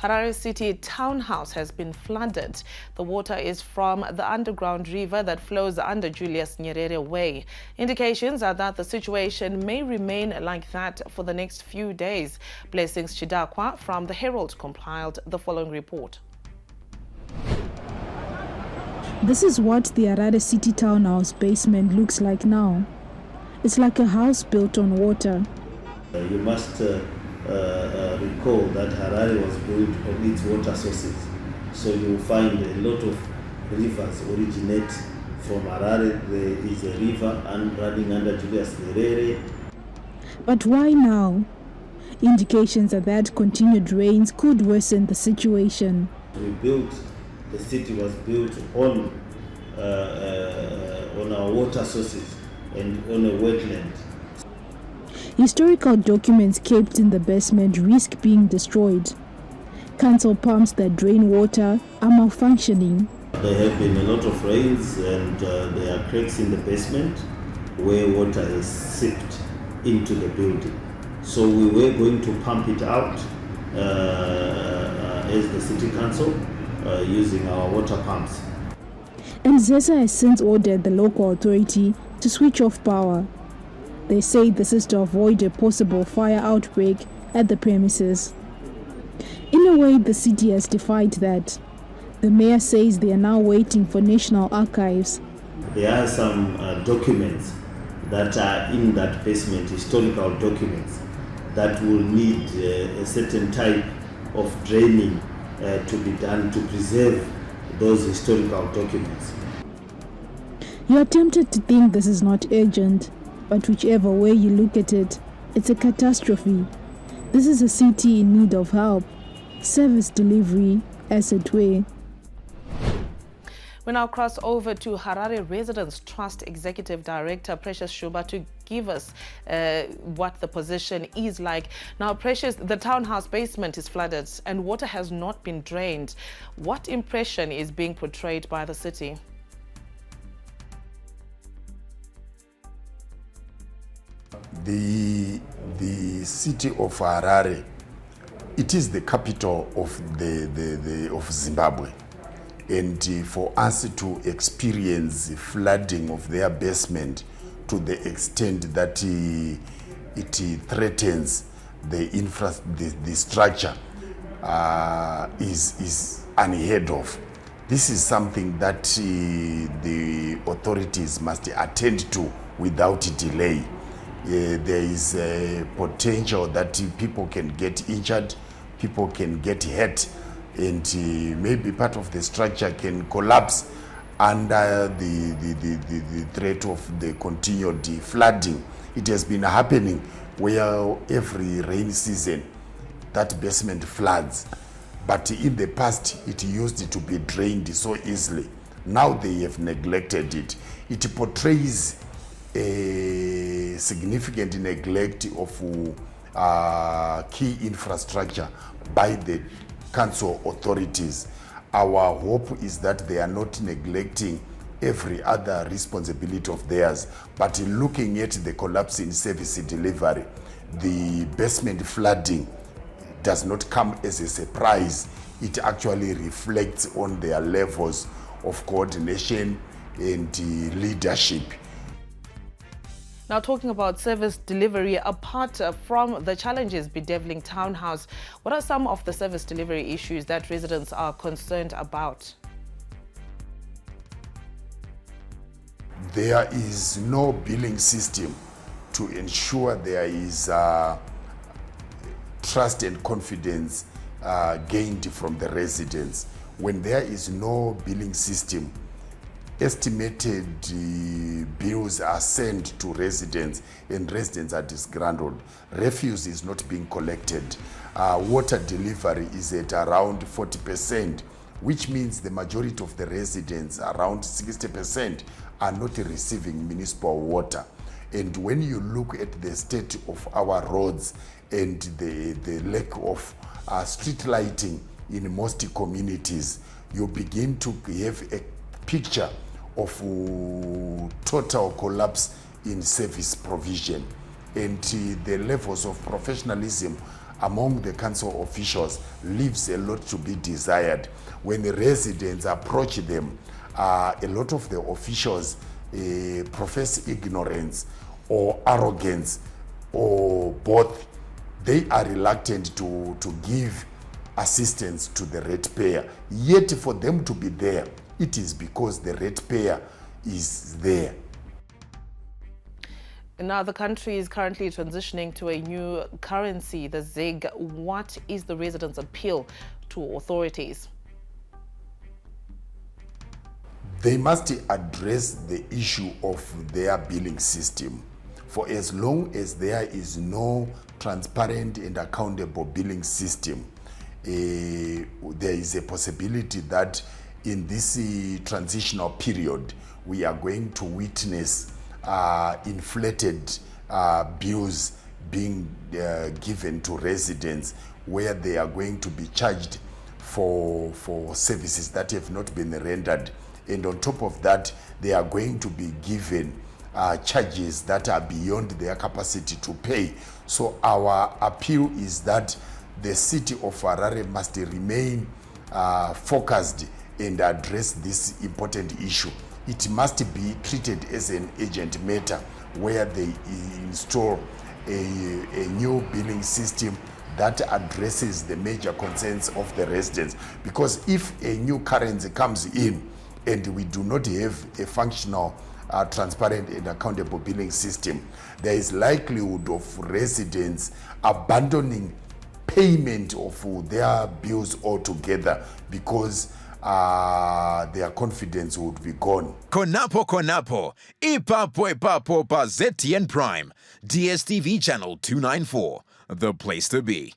Harare City townhouse has been flooded. The water is from the underground river that flows under Julius Nyerere Way. Indications are that the situation may remain like that for the next few days. Blessings Chidakwa from the Herald compiled the following report. This is what the Harare City townhouse basement looks like now. It's like a house built on water. You must recall that Harare was built on its water sources. So you will find a lot of rivers originate from Harare. There is a river running under Julius Nyerere. But why now? Indications are that continued rains could worsen the situation. The city was built on our water sources and on a wetland. Historical documents kept in the basement risk being destroyed. Council pumps that drain water are malfunctioning. There have been a lot of rains and there are cracks in the basement where water is seeped into the building. So we were going to pump it out as the city council using our water pumps. And ZESA has since ordered the local authority to switch off power. They say this is to avoid a possible fire outbreak at the premises. In a way, the city has defied that. The mayor says they are now waiting for National Archives. There are some documents that are in that basement, historical documents, that will need a certain type of draining to be done to preserve those historical documents. You are tempted to think this is not urgent. But whichever way you look at it, it's a catastrophe. This is a city in need of help, service delivery, as it were. We now cross over to Harare Residents Trust Executive Director Precious Shuba to give us what the position is like. Now, Precious, the townhouse basement is flooded and water has not been drained. What impression is being portrayed by the city? The city of Harare, it is the capital of of Zimbabwe, and for us to experience flooding of their basement to the extent that it threatens the structure is unheard of. This is something that the authorities must attend to without delay. There is a potential that people can get injured, people can get hurt, and maybe part of the structure can collapse under the threat of the continued flooding. It has been happening where every rain season that basement floods, but in the past it used to be drained so easily. Now they have neglected it. It portrays a significant neglect of key infrastructure by the council authorities. Our hope is that they are not neglecting every other responsibility of theirs, but looking at the collapse in service delivery, the basement flooding does not come as a surprise. It actually reflects on their levels of coordination and leadership. Now, talking about service delivery, apart from the challenges bedeviling townhouse, what are some of the service delivery issues that residents are concerned about? There is no billing system to ensure there is trust and confidence gained from the residents. When there is no billing system, estimated bills are sent to residents and residents are disgruntled. Refuse is not being collected. Water delivery is at around 40%, which means the majority of the residents, around 60%, are not receiving municipal water. And when you look at the state of our roads and the lack of street lighting in most communities, you begin to have a picture of total collapse in service provision, and the levels of professionalism among the council officials leaves a lot to be desired. When the residents approach them, a lot of the officials profess ignorance or arrogance, or both. They are reluctant to give assistance to the ratepayer. Yet for them to be there, it is because the ratepayer is there. Now, the country is currently transitioning to a new currency, the ZiG. What is the residents' appeal to authorities? They must address the issue of their billing system. For as long as there is no transparent and accountable billing system, there is a possibility that in this transitional period, we are going to witness inflated bills being given to residents, where they are going to be charged for services that have not been rendered. And on top of that, they are going to be given charges that are beyond their capacity to pay. So our appeal is that the city of Harare must remain focused and address this important issue. It must be treated as an urgent matter, where they install a new billing system that addresses the major concerns of the residents. Because if a new currency comes in and we do not have a functional, transparent and accountable billing system, there is likelihood of residents abandoning payment of their bills altogether, because their confidence would be gone. Konapo, ipapo pa ZTN Prime, DSTV channel 294, the place to be.